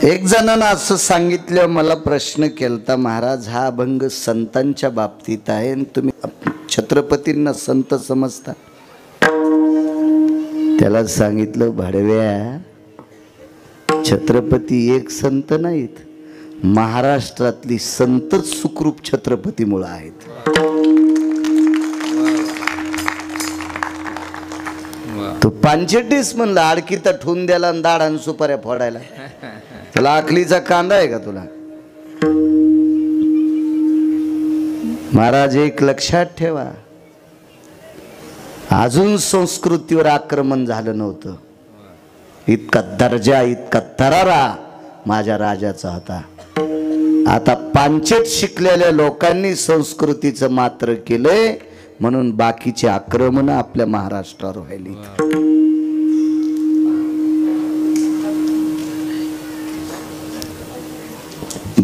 एक जणांना असं सांगितलं, मला प्रश्न केलता, महाराज हा अभंग संतांच्या बाबतीत आहे आणि तुम्ही छत्रपतींना संत समजता. त्याला सांगितलं, भाडव्या छत्रपती एक संत नाहीत, महाराष्ट्रातली संतच सुखरूप छत्रपतीमुळे आहेत. तो पांचेटीस म्हणलं, आडकीता ठेवून द्याला आणि दाढान सुपाऱ्या फोडायला. त्याला आखलीचा कांदा आहे का तुला? महाराज एक लक्षात ठेवा, अजून संस्कृतीवर आक्रमण झालं नव्हतं. इतका दर्जा, इतका तरारा माझ्या राजाचा होता. आता पांचेट शिकलेल्या लोकांनी संस्कृतीचं मात्र केलंय, म्हणून बाकीचे आक्रमण आपल्या महाराष्ट्रावर व्हायली.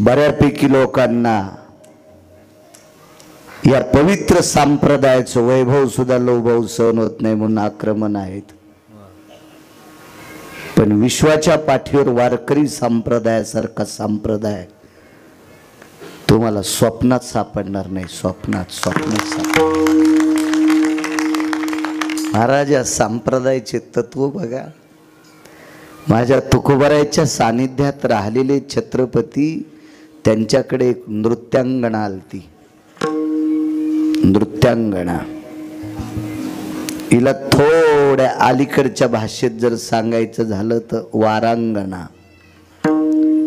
बऱ्यापैकी लोकांना या पवित्र संप्रदायाचं वैभव सुद्धा लोभाव सहन होत नाही, म्हणून आक्रमण आहेत. पण विश्वाच्या पाठीवर वारकरी संप्रदायासारखा संप्रदाय तुम्हाला स्वप्नात सापडणार नाही. स्वप्नात महाराज या संप्रदायाचे तत्व बघा. माझ्या तुकोबारायच्या सानिध्यात राहिलेले छत्रपती, त्यांच्याकडे एक नृत्यांगणा आलती. नृत्यांगणा हिला थोड्या अलीकडच्या भाषेत जर सांगायचं झालं तर वारांगणा,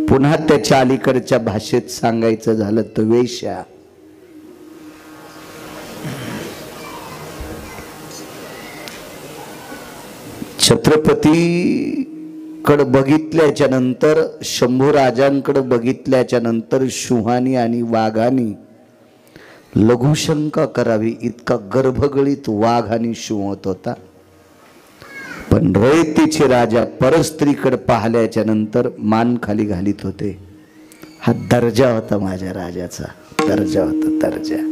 पुन्हा त्याच्या अलीकडच्या भाषेत सांगायचं झालं तर वेश्या. छत्रपती कडे बघितल्याच्या नंतर, शंभू राजांकडे बघितल्याच्या नंतर शुहानी आणि वाघानी लघुशंका करावी इतका गर्भगळीत वाघ आणि शिवत होता. पण रयतेचे राजा परस्त्रीकडे पाहिल्याच्या नंतर मान खाली घालीत होते. हा दर्जा होता माझ्या राजाचा, दर्जा होता, दर्जा.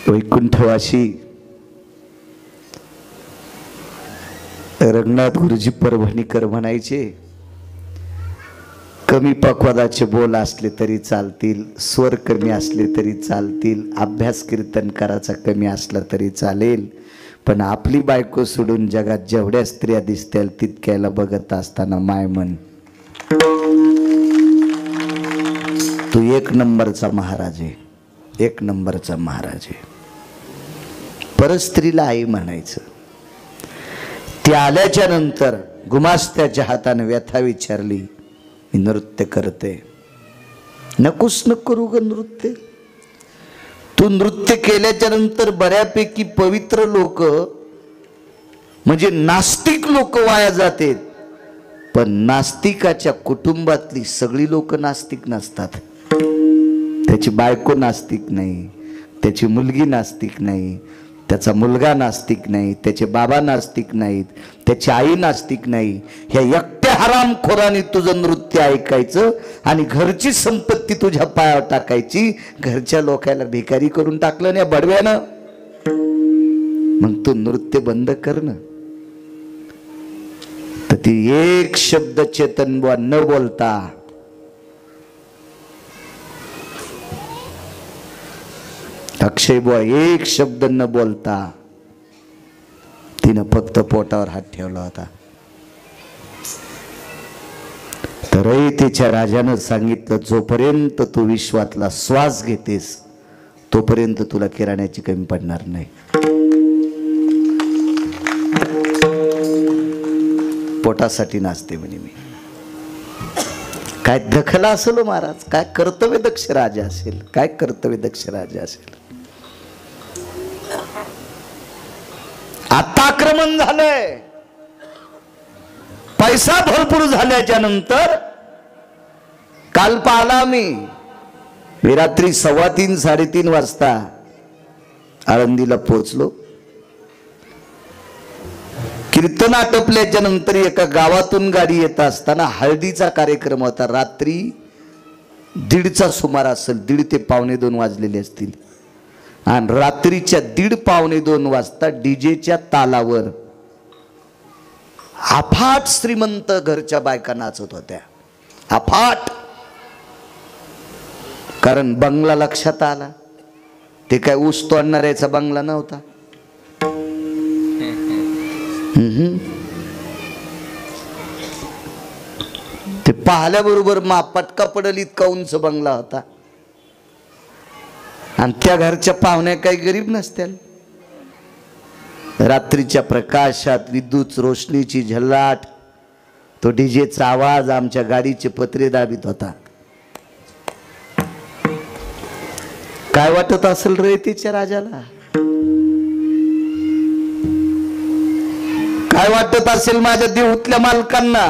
वैकुंठवासी रंगनाथ गुरुजी परभणीकर म्हणायचे, कमी पक्वादाचे बोल असले तरी चालतील, स्वर कमी असले तरी चालतील, अभ्यास कीर्तनकाराचा कमी असला तरी चालेल, पण आपली बायको सोडून जगात जेवढ्या स्त्रिया दिसतील तितक्याला बघत असताना माय मन, तू एक नंबरचा महाराज आहे, एक नंबरचा महाराज आहे. परस्त्रीला आई म्हणायचं. ती आल्याच्या नंतर गुमास्त्याच्या हाताने व्यथा विचारली, मी नृत्य करते. नकोस न करू ग नृत्य. तू नृत्य केल्याच्या नंतर बऱ्यापैकी पवित्र लोक, म्हणजे नास्तिक लोक वाया जातात. पण नास्तिकाच्या कुटुंबातली सगळी लोक नास्तिक नसतात. त्याची बायको नास्तिक नाही, त्याची मुलगी नास्तिक नाही, त्याचा मुलगा नास्तिक नाही, त्याचे बाबा नास्तिक नाहीत, त्याची आई नास्तिक नाही. ह्या एकट्या हरामखोराने तुझं नृत्य ऐकायचं आणि घरची संपत्ती तुझ्या पायावर टाकायची. घरच्या लोकांना भिकारी करून टाकलं ना बडव्यानं. मग तू नृत्य बंद कर ना. तर ती एक शब्द चेतन बुवा न बोलता, अक्षय बुवा एक शब्द न बोलता, तिनं फक्त पोटावर हात ठेवला होता. तर रयतेच्या राजानं सांगितलं, जोपर्यंत तू विश्वातला श्वास घेतेस तोपर्यंत तुला किराण्याची कमी पडणार नाही. पोटासाठी नाचते म्हणे मी. काय दखला असेल महाराज, काय कर्तव्य दक्ष राजा असेल, काय कर्तव्य दक्ष राजा असेल. आता आक्रमण झालंय. पैसा भरपूर झाल्याच्या नंतर काल पाहिला मी रात्री 3:15 3:30 वाजता आळंदीला पोहोचलो. कीर्तन आटपल्याच्या नंतर एका गावातून गाडी येत असताना हळदीचा कार्यक्रम होता. रात्री 1:30चा सुमार असेल, 1:30 ते 1:45 वाजलेले असतील. आणि रात्रीच्या 1:30-2 वाजता डीजेच्या तालावर अफाट श्रीमंत घरच्या बायका नाचत होत्या. अफाट. कारण बंगला लक्षात आला. ते काय ऊस तोडणाऱ्याचा बंगला नव्हता. ते पाहिल्याबरोबर पटका पडल इतका उंच बंगला होता. आणि त्या घरच्या पाहुण्या काही गरीब नसत्याल. रात्रीच्या प्रकाशात विद्युत रोशनीची झल्लाट, तो डीजेचा आवाज आमच्या गाडीचे पत्रे दाबीत होता. काय वाटत असेल रयतेच्या राजाला? काय वाटत असेल माझ्या देहूतल्या मालकांना?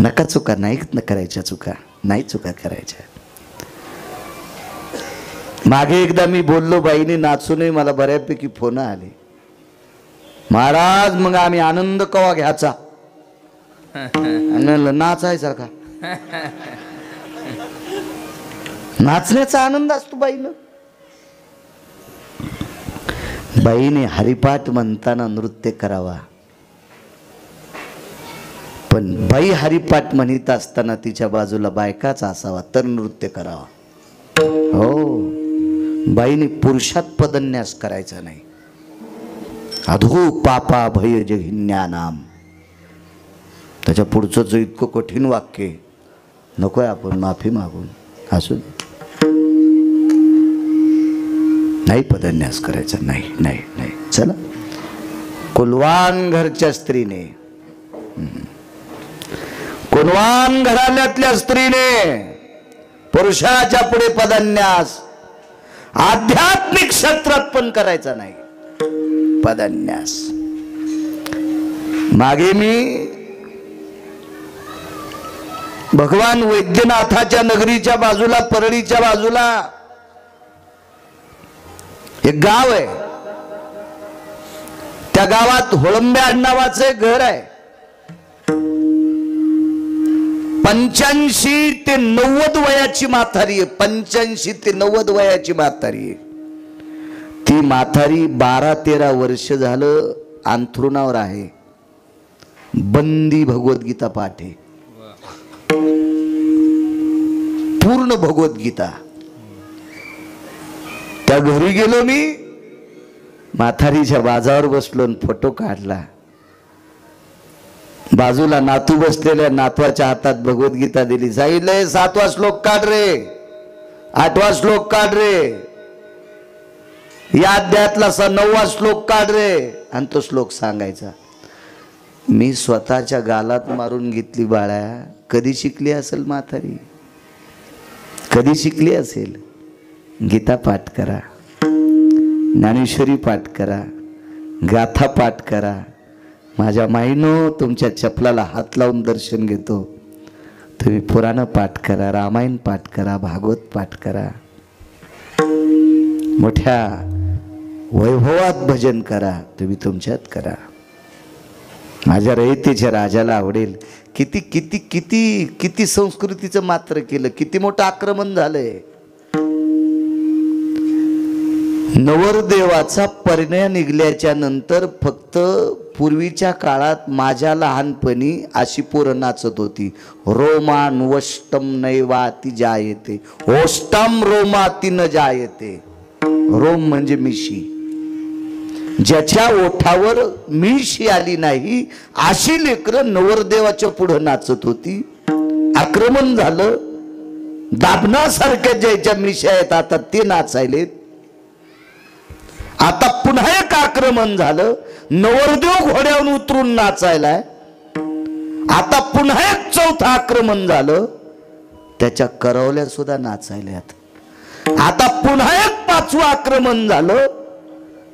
नका चुका नाही करायच्या. चुका नाही चुका करायच्या. मागे एकदा मी बोललो, बाईने नाचूनही मला बऱ्यापैकी फोन आले. महाराज मग आम्ही आनंद कवा घ्यायचा? नाचायचा का? नाचण्याचा आनंद असतो बाईनं. बाईने हरिपाठ म्हणताना नृत्य करावा. पण बाई हरिपाठ म्हणत असताना तिच्या बाजूला बायकाच असावा तर नृत्य करावा. हो, बाईने पुरुषात पदन्यास करायचा नाही. अधो पापा भय जघिन्यानाम. त्याच्या पुढचं जो इतकं कठीण वाक्य नकोय, आपण माफी मागून असू नाही, पदन्यास करायचा नाही. नाही नाही. चला, कुलवान घरच्या स्त्रीने, कुलवान घराण्यातल्या स्त्रीने पुरुषाच्या पुढे पदन्यास आध्यात्मिक क्षेत्रात पण करायचा नाही. पदन्यास. मागे मी भगवान वैद्यनाथाच्या नगरीच्या बाजूला, परळीच्या बाजूला एक गाव आहे. त्या गावात होळंब्या नावाचे घर आहे. 85 ते 90 वयाची म्हातारी आहे. 85 ते 90 वयाची म्हातारी आहे. ती म्हातारी 12-13 वर्ष झालं अंथरुणावर आहे. बंदी भगवद्गीता पाठ आहे. पूर्ण भगवद्गीता. त्या घरी गेलो मी, म्हातारीच्या बाजावर बसलो आणि फोटो काढला. बाजूला नातू बसलेल्या, नातवाच्या हातात भगवद्गीता दिली. सांगितलंय 7वा श्लोक काढ रे, 8वा श्लोक काढ रे, या अध्यायातला 9वा श्लोक काढ रे. आणि तो श्लोक सांगायचा. मी स्वतःच्या गालात मारून घेतली. बाळा, कधी शिकली असेल म्हातारी? कधी शिकली असेल? गीता पाठ करा, ज्ञानेश्वरी पाठ करा, गाथा पाठ करा. माझ्या माईनो तुमच्या चपलाला हात लावून दर्शन घेतो. तुम्ही पुराण पाठ करा, रामायण पाठ करा, भागवत पाठ करा, मोठ्या वैभवात भजन करा. तुम्ही तुमच्यात करा. माझ्या रयतेच्या राजाला आवडेल. किती किती किती किती संस्कृतीचं मात्र केलं, किती मोठं आक्रमण झालंय. नवरदेवाचा परिणय निघल्याच्या नंतर फक्त पूर्वीच्या काळात माझ्या लहानपणी अशी पोरं नाचत होती. रोमान वष्टम नैवाती जायते, ओष्टम रोमाती न जायते. रोम म्हणजे मिशी. ज्याच्या ओठावर मिशी आली नाही अशी लेकरं नवरदेवाच्या पुढे नाचत होती. आक्रमण झालं. दाबणासारख्या ज्याच्या मिशा आहेत आता ते नाचायलेत. आता पुन्हा एक आक्रमण झालं. नवरदेव घोड्यावरून उतरून नाचायलाय. आता पुन्हा एक 4थं आक्रमण झालं. त्याच्या करवल्या सुद्धा नाचायल्यात. आता पुन्हा एक 5वं आक्रमण झालं.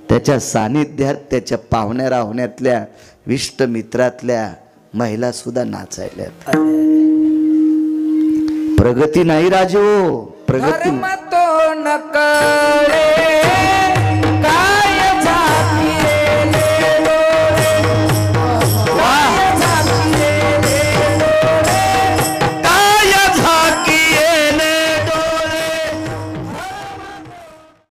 त्याच्या सानिध्यात त्याच्या पाहुण्या राहुण्यातल्या विष्ट मित्रातल्या महिला सुद्धा नाचायल्यात. प्रगती नाही राजो, प्रगती. तो नकळे